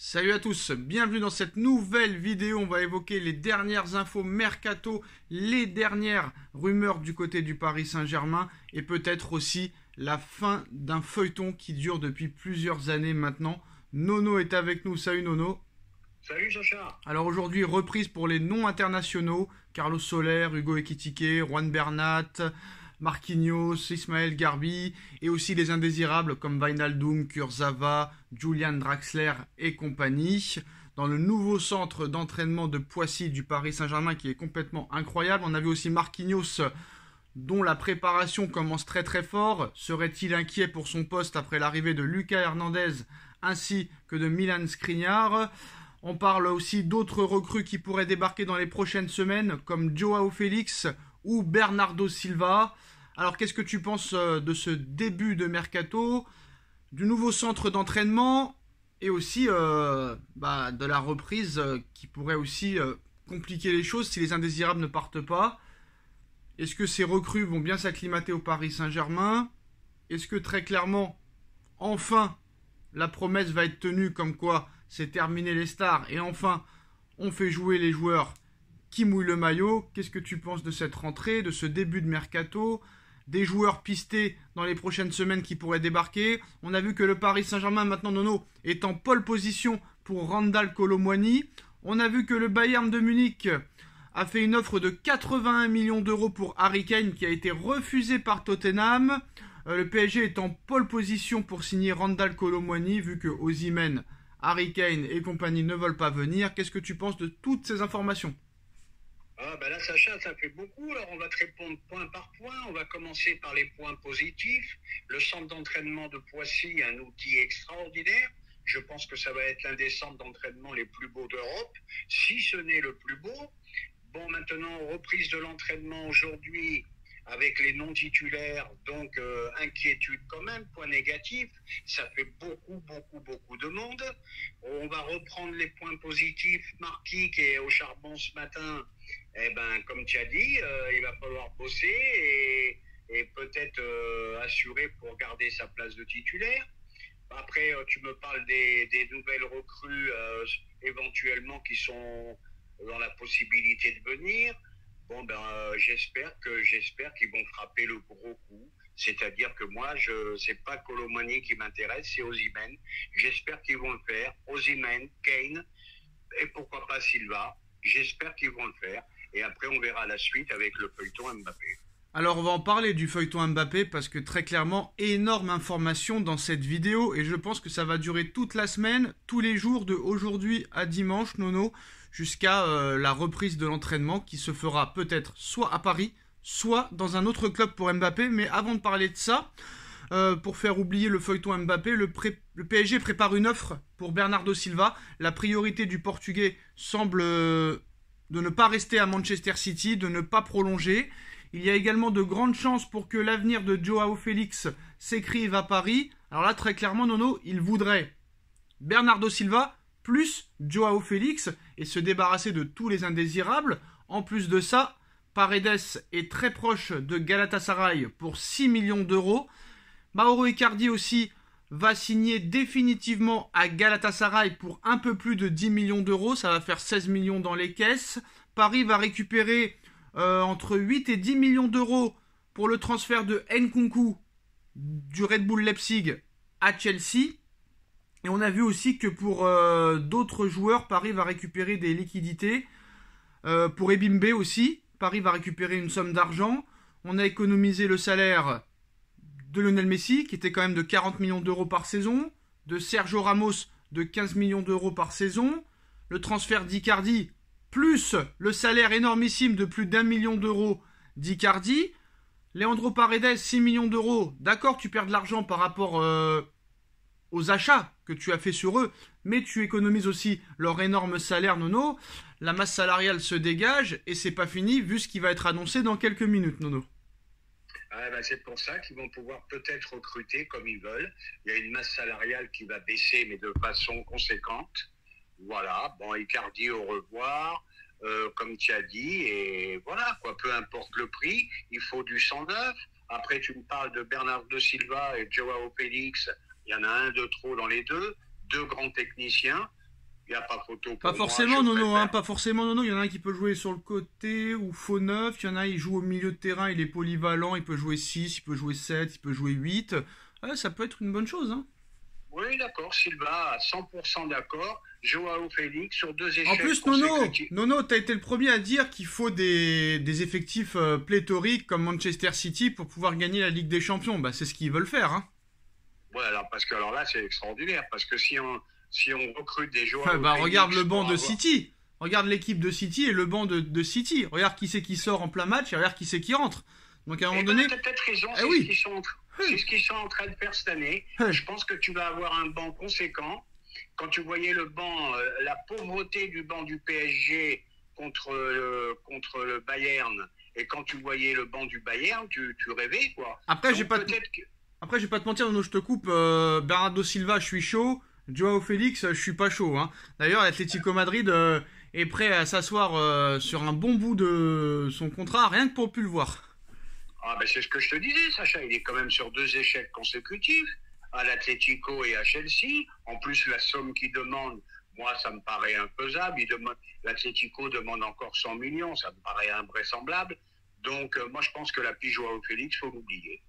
Salut à tous, bienvenue dans cette nouvelle vidéo. On va évoquer les dernières infos mercato, les dernières rumeurs du côté du Paris Saint-Germain et peut-être aussi la fin d'un feuilleton qui dure depuis plusieurs années maintenant. Nono est avec nous, salut Nono. Salut Sacha. Alors aujourd'hui, reprise pour les non internationaux, Carlos Soler, Hugo Ekitike, Juan Bernat, Marquinhos, Ismaël Garbi et aussi les indésirables comme Wijnaldum, Kurzawa, Julian Draxler et compagnie. Dans le nouveau centre d'entraînement de Poissy du Paris Saint-Germain qui est complètement incroyable. On a vu aussi Marquinhos dont la préparation commence très très fort. Serait-il inquiet pour son poste après l'arrivée de Lucas Hernandez ainsi que de Milan Skriniar? On parle aussi d'autres recrues qui pourraient débarquer dans les prochaines semaines comme Joao Félix ou Bernardo Silva. Alors qu'est-ce que tu penses de ce début de mercato, du nouveau centre d'entraînement et aussi de la reprise qui pourrait aussi compliquer les choses si les indésirables ne partent pas? Est-ce que ces recrues vont bien s'acclimater au Paris Saint-Germain? Est-ce que très clairement, enfin, la promesse va être tenue comme quoi c'est terminé les stars et enfin on fait jouer les joueurs qui mouillent le maillot? Qu'est-ce que tu penses de cette rentrée, de ce début de mercato, des joueurs pistés dans les prochaines semaines qui pourraient débarquer? On a vu que le Paris Saint-Germain maintenant, Nono, est en pole position pour Randal Kolo Muani. On a vu que le Bayern de Munich a fait une offre de 81 millions d'euros pour Harry Kane qui a été refusée par Tottenham. Le PSG est en pole position pour signer Randal Kolo Muani vu que Osimhen, Harry Kane et compagnie ne veulent pas venir. Qu'est-ce que tu penses de toutes ces informations? Là Sacha, ça fait beaucoup. Alors on va te répondre point par point. On va commencer par les points positifs. Le centre d'entraînement de Poissy est un outil extraordinaire. Je pense que ça va être l'un des centres d'entraînement les plus beaux d'Europe, si ce n'est le plus beau. Bon, maintenant, reprise de l'entraînement aujourd'hui avec les non-titulaires, donc inquiétude quand même, point négatif, ça fait beaucoup de monde. On va reprendre les points positifs. Marquis qui est au charbon ce matin, comme tu as dit, il va falloir bosser et peut-être assurer pour garder sa place de titulaire. Après, tu me parles des nouvelles recrues éventuellement qui sont dans la possibilité de venir. Bon, j'espère qu'ils vont frapper le gros coup. C'est-à-dire que moi, c'est pas Kolo Muani qui m'intéresse, c'est Osimhen. J'espère qu'ils vont le faire. Osimhen, Kane et pourquoi pas Silva. J'espère qu'ils vont le faire. Et après, on verra la suite avec le feuilleton Mbappé. Alors on va en parler du feuilleton Mbappé parce que très clairement, énorme information dans cette vidéo et je pense que ça va durer toute la semaine, tous les jours de aujourd'hui à dimanche, Nono, jusqu'à la reprise de l'entraînement qui se fera peut-être soit à Paris, soit dans un autre club pour Mbappé. Mais avant de parler de ça, pour faire oublier le feuilleton Mbappé, le PSG prépare une offre pour Bernardo Silva. La priorité du Portugais semble de ne pas rester à Manchester City, de ne pas prolonger. Il y a également de grandes chances pour que l'avenir de Joao Félix s'écrive à Paris. Alors là, très clairement, Nono, il voudrait Bernardo Silva plus Joao Félix et se débarrasser de tous les indésirables. En plus de ça, Paredes est très proche de Galatasaray pour 6 millions d'euros. Mauro Icardi aussi va signer définitivement à Galatasaray pour un peu plus de 10 millions d'euros. Ça va faire 16 millions dans les caisses. Paris va récupérer entre 8 et 10 millions d'euros pour le transfert de Nkunku du Red Bull Leipzig à Chelsea. Et on a vu aussi que pour d'autres joueurs, Paris va récupérer des liquidités. Pour Ebimbe aussi, Paris va récupérer une somme d'argent. On a économisé le salaire de Lionel Messi, qui était quand même de 40 millions d'euros par saison, de Sergio Ramos de 15 millions d'euros par saison, le transfert d'Icardi, plus le salaire énormissime de plus d'1 million d'euros d'Icardi. Leandro Paredes, 6 millions d'euros. D'accord, tu perds de l'argent par rapport aux achats que tu as fait sur eux, mais tu économises aussi leur énorme salaire, Nono. La masse salariale se dégage et c'est pas fini vu ce qui va être annoncé dans quelques minutes, Nono. C'est pour ça qu'ils vont pouvoir peut-être recruter comme ils veulent. Il y a une masse salariale qui va baisser, mais de façon conséquente. Voilà, bon, Icardi au revoir, comme tu as dit, et voilà, quoi, peu importe le prix, il faut du 109. Après, tu me parles de Bernardo Silva et Joao Félix, il y en a un de trop dans les deux grands techniciens. Il n'y a pas photo pour Pas moi, forcément, je Nono, hein, préfère. pas forcément, Nono. Il y en a un qui peut jouer sur le côté ou faux neuf. Il y en a, il joue au milieu de terrain, il est polyvalent, il peut jouer 6, il peut jouer 7, il peut jouer 8. Ouais, ça peut être une bonne chose, hein. Oui, d'accord, Silva, à 100% d'accord. Joao Félix sur 2 En échecs plus, Nono, consécutifs. Nono, t'as été le premier à dire qu'il faut des effectifs pléthoriques comme Manchester City pour pouvoir gagner la Ligue des Champions. Bah, c'est ce qu'ils veulent faire, hein. Voilà, parce que alors là, c'est extraordinaire. Parce que si on recrute des Ah, Joao bah, regarde Félix le banc pour de avoir. City. Regarde l'équipe de City et le banc de City. Regarde qui c'est qui sort en plein match et regarde qui c'est qui rentre. Donc à un moment Eh ben, donné, t'as peut-être raison, eh c'est ce oui, qu'ils sont, c'est ce qu'ils sont en train de faire cette année. hey, Je pense que tu vas avoir un banc conséquent. Quand tu voyais le banc, la pauvreté du banc du PSG contre le Bayern, et quand tu voyais le banc du Bayern, tu rêvais, quoi. après, Donc peut-être que. après, je vais pas te mentir, Nono, je te coupe. Bernardo Silva, je suis chaud. Joao Félix, je suis pas chaud, hein. D'ailleurs, l'Atlético Madrid est prêt à s'asseoir sur un bon bout de son contrat, rien que pour plus le voir. Ah ben c'est ce que je te disais, Sacha. Il est quand même sur 2 échecs consécutifs, à l'Atlético et à Chelsea. En plus, la somme qu'il demande, moi, ça me paraît imfaisable. L'Atlético demande encore 100 millions, ça me paraît invraisemblable. Donc, moi, je pense que la pige Joao Félix, faut l'oublier.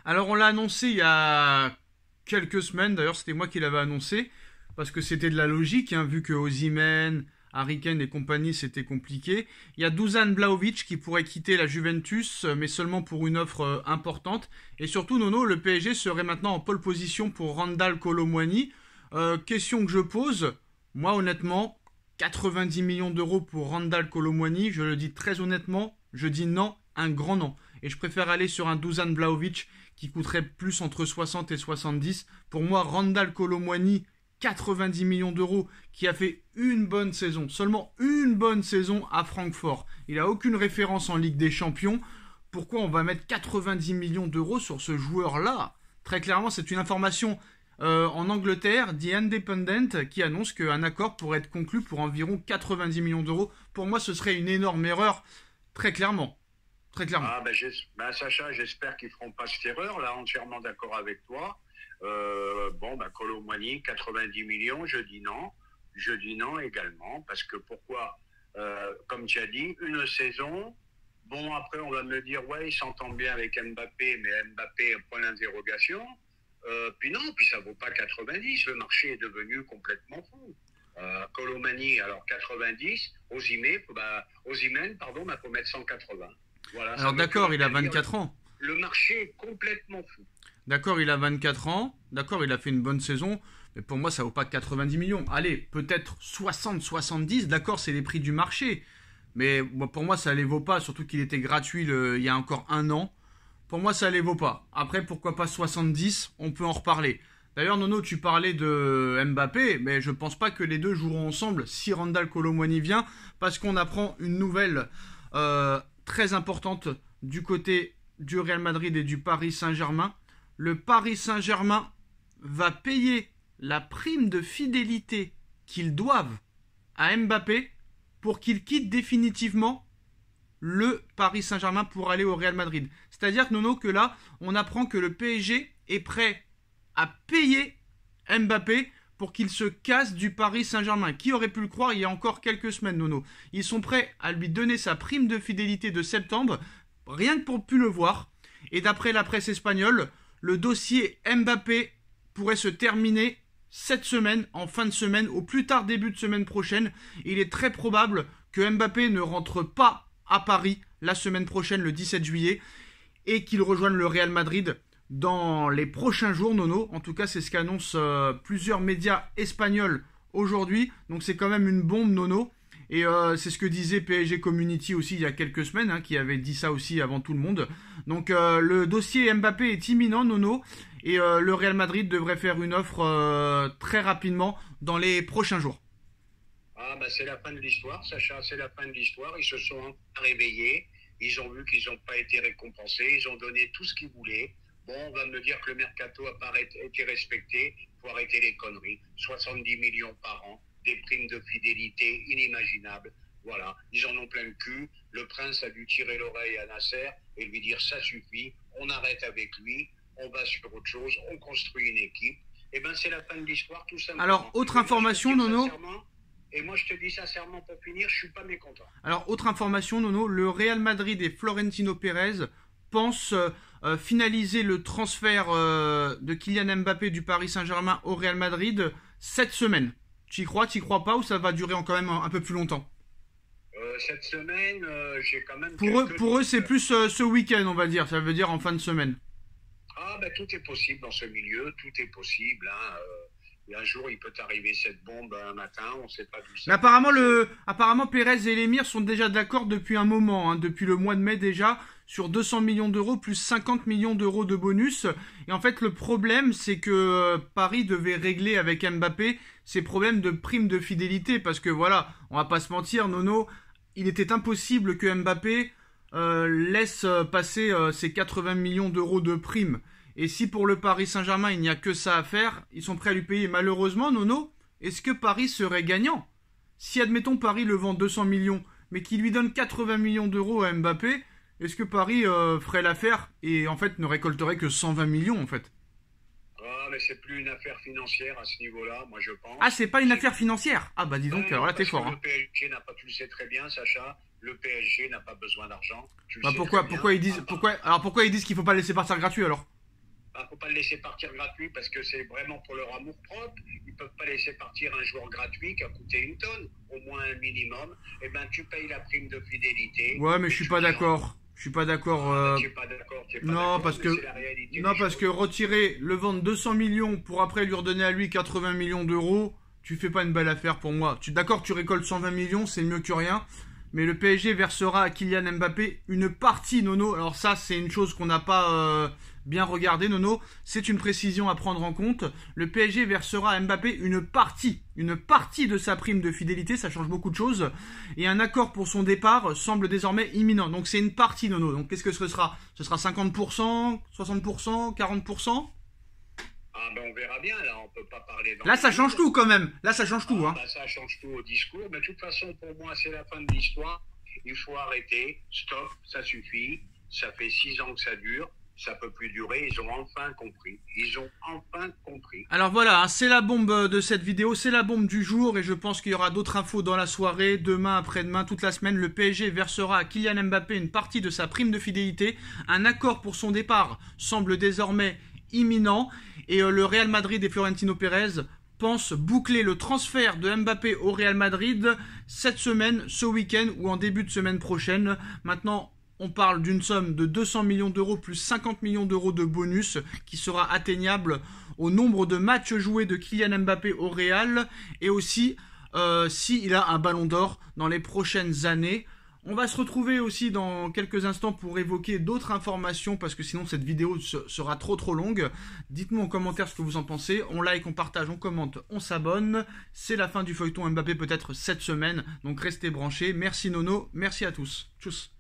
Alors, on l'a annoncé il y a quelques semaines, d'ailleurs, c'était moi qui l'avais annoncé, parce que c'était de la logique, hein, vu que Osimhen, Harry Kane et compagnie, c'était compliqué. Il y a Dusan Vlahovic qui pourrait quitter la Juventus, mais seulement pour une offre importante. Et surtout, Nono, le PSG serait maintenant en pole position pour Randal Kolo Muani. Question que je pose, moi honnêtement, 90 millions d'euros pour Randal Kolo Muani, je le dis très honnêtement, je dis non, un grand non. Et je préfère aller sur un Dusan Vlahovic qui coûterait plus entre 60 et 70. Pour moi, Randal Kolo Muani, 90 millions d'euros, qui a fait une bonne saison, seulement une bonne saison à Francfort. Il n'a aucune référence en Ligue des Champions. Pourquoi on va mettre 90 millions d'euros sur ce joueur-là? Très clairement, c'est une information en Angleterre, The Independent, qui annonce qu'un accord pourrait être conclu pour environ 90 millions d'euros. Pour moi, ce serait une énorme erreur, très clairement. Très clairement. Ah ben Sacha, j'espère qu'ils feront pas cette erreur, là, entièrement d'accord avec toi. Bon, ben Kolo Muani, 90 millions, je dis non. Je dis non également, parce que pourquoi comme tu as dit, une saison. Bon, après, on va me dire, ouais, il s'entend bien avec Mbappé, mais Mbappé, point d'interrogation. Puis non, puis ça vaut pas 90, le marché est devenu complètement fou. Kolo Muani, alors 90, Osimhen, pardon, faut mettre 180. Voilà, Alors d'accord, il a 24 ans. Le marché est complètement fou. D'accord, il a 24 ans. D'accord, il a fait une bonne saison. Mais pour moi, ça vaut pas 90 millions. Allez, peut-être 60, 70. D'accord, c'est les prix du marché. Mais bon, pour moi, ça ne les vaut pas. Surtout qu'il était gratuit il y a encore un an. Pour moi, ça ne les vaut pas. Après, pourquoi pas 70? On peut en reparler. D'ailleurs, Nono, tu parlais de Mbappé. Mais je pense pas que les deux joueront ensemble si Randal Kolo Muani vient. Parce qu'on apprend une nouvelle très importante du côté du Real Madrid et du Paris Saint-Germain. Le Paris Saint-Germain va payer la prime de fidélité qu'ils doivent à Mbappé pour qu'il quitte définitivement le Paris Saint-Germain pour aller au Real Madrid. C'est-à-dire, Nono, que là, on apprend que le PSG est prêt à payer Mbappé pour qu'il se casse du Paris Saint-Germain. Qui aurait pu le croire il y a encore quelques semaines, Nono? Ils sont prêts à lui donner sa prime de fidélité de septembre, rien que pour plus le voir. Et d'après la presse espagnole, le dossier Mbappé pourrait se terminer cette semaine, en fin de semaine, au plus tard début de semaine prochaine. Il est très probable que Mbappé ne rentre pas à Paris la semaine prochaine, le 17 juillet, et qu'il rejoigne le Real Madrid dans les prochains jours, Nono. En tout cas, c'est ce qu'annoncent plusieurs médias espagnols aujourd'hui. Donc c'est quand même une bombe, Nono. Et c'est ce que disait PSG Community aussi il y a quelques semaines, hein, qui avait dit ça aussi avant tout le monde. Donc le dossier Mbappé est imminent, Nono. Et le Real Madrid devrait faire une offre très rapidement dans les prochains jours. Ah bah c'est la fin de l'histoire, Sacha, c'est la fin de l'histoire. Ils se sont enfin réveillés, ils ont vu qu'ils n'ont pas été récompensés, ils ont donné tout ce qu'ils voulaient. Bon, on va me dire que le mercato n'a pas été respecté, il faut arrêter les conneries. 70 millions par an, des primes de fidélité inimaginables. Voilà, ils en ont plein le cul. Le prince a dû tirer l'oreille à Nasser et lui dire ça suffit, on arrête avec lui, on va sur autre chose, on construit une équipe. Eh bien, c'est la fin de l'histoire, tout simplement. Alors, autre information, Nono. Et moi, je te dis sincèrement, pour finir, je suis pas mécontent. Alors, autre information, Nono, le Real Madrid et Florentino Pérez pensent finaliser le transfert de Kylian Mbappé du Paris Saint-Germain au Real Madrid cette semaine. Tu y crois pas, ou ça va durer quand même un peu plus longtemps? Cette semaine, j'ai quand même... Pour eux, c'est plus ce week-end, on va dire. Ça veut dire en fin de semaine. Ah, ben tout est possible dans ce milieu, tout est possible. Hein. Et un jour, il peut arriver cette bombe un matin, on ne sait pas d'où ça. Mais apparemment, Pérez et l'émir sont déjà d'accord depuis un moment, hein, depuis le mois de mai déjà, sur 200 millions d'euros plus 50 millions d'euros de bonus. Et en fait, le problème, c'est que Paris devait régler avec Mbappé ses problèmes de prime de fidélité. Parce que voilà, on va pas se mentir, Nono, il était impossible que Mbappé laisse passer ses 80 millions d'euros de primes. Et si pour le Paris Saint-Germain, il n'y a que ça à faire, ils sont prêts à lui payer. Malheureusement, Nono, est-ce que Paris serait gagnant? Si, admettons, Paris le vend 200 millions, mais qu'il lui donne 80 millions d'euros à Mbappé, est-ce que Paris ferait l'affaire et en fait ne récolterait que 120 millions en fait? Ah, mais c'est plus une affaire financière à ce niveau-là, moi je pense. Ah, c'est pas une affaire financière? Ah bah dis donc, alors là t'es fort. Le PSG n'a pas, tu le sais très bien, Sacha, le PSG n'a pas besoin d'argent. Bah pourquoi ils disent qu'il faut pas le laisser partir gratuit alors? Bah, faut pas le laisser partir gratuit parce que c'est vraiment pour leur amour propre. Ils peuvent pas laisser partir un joueur gratuit qui a coûté une tonne, au moins un minimum. Et ben tu payes la prime de fidélité. Ouais, mais je suis pas d'accord. Je suis pas d'accord. Tu es pas d'accord. Non, parce que retirer, le vendre 200 millions pour après lui redonner à lui 80 millions d'euros, tu fais pas une belle affaire pour moi. D'accord, tu récoltes 120 millions, c'est mieux que rien. Mais le PSG versera à Kylian Mbappé une partie, Nono. Alors ça, c'est une chose qu'on n'a pas bien regardé, Nono. C'est une précision à prendre en compte. Le PSG versera à Mbappé une partie de sa prime de fidélité. Ça change beaucoup de choses. Et un accord pour son départ semble désormais imminent. Donc c'est une partie, Nono. Donc qu'est-ce que ce sera? Ce sera 50%, 60%, 40%? Ah ben on verra bien, là, on peut pas parler... Là, ça change tout quand même. Là, ça change tout. Hein. Bah, ça change tout au discours. Mais de toute façon, pour moi, c'est la fin de l'histoire. Il faut arrêter. Stop, ça suffit. Ça fait 6 ans que ça dure. Ça peut plus durer. Ils ont enfin compris. Alors voilà, hein, c'est la bombe de cette vidéo. C'est la bombe du jour. Et je pense qu'il y aura d'autres infos dans la soirée. Demain, après-demain, toute la semaine, le PSG versera à Kylian Mbappé une partie de sa prime de fidélité. Un accord pour son départ semble désormais imminent. Et le Real Madrid et Florentino Pérez pensent boucler le transfert de Mbappé au Real Madrid cette semaine, ce week-end ou en début de semaine prochaine. Maintenant, on parle d'une somme de 200 millions d'euros plus 50 millions d'euros de bonus qui sera atteignable au nombre de matchs joués de Kylian Mbappé au Real et aussi s'il a un ballon d'or dans les prochaines années. On va se retrouver aussi dans quelques instants pour évoquer d'autres informations parce que sinon cette vidéo sera trop longue. Dites-moi en commentaire ce que vous en pensez. On like, on partage, on commente, on s'abonne. C'est la fin du feuilleton Mbappé peut-être cette semaine. Donc restez branchés. Merci Nono, merci à tous. Tchuss.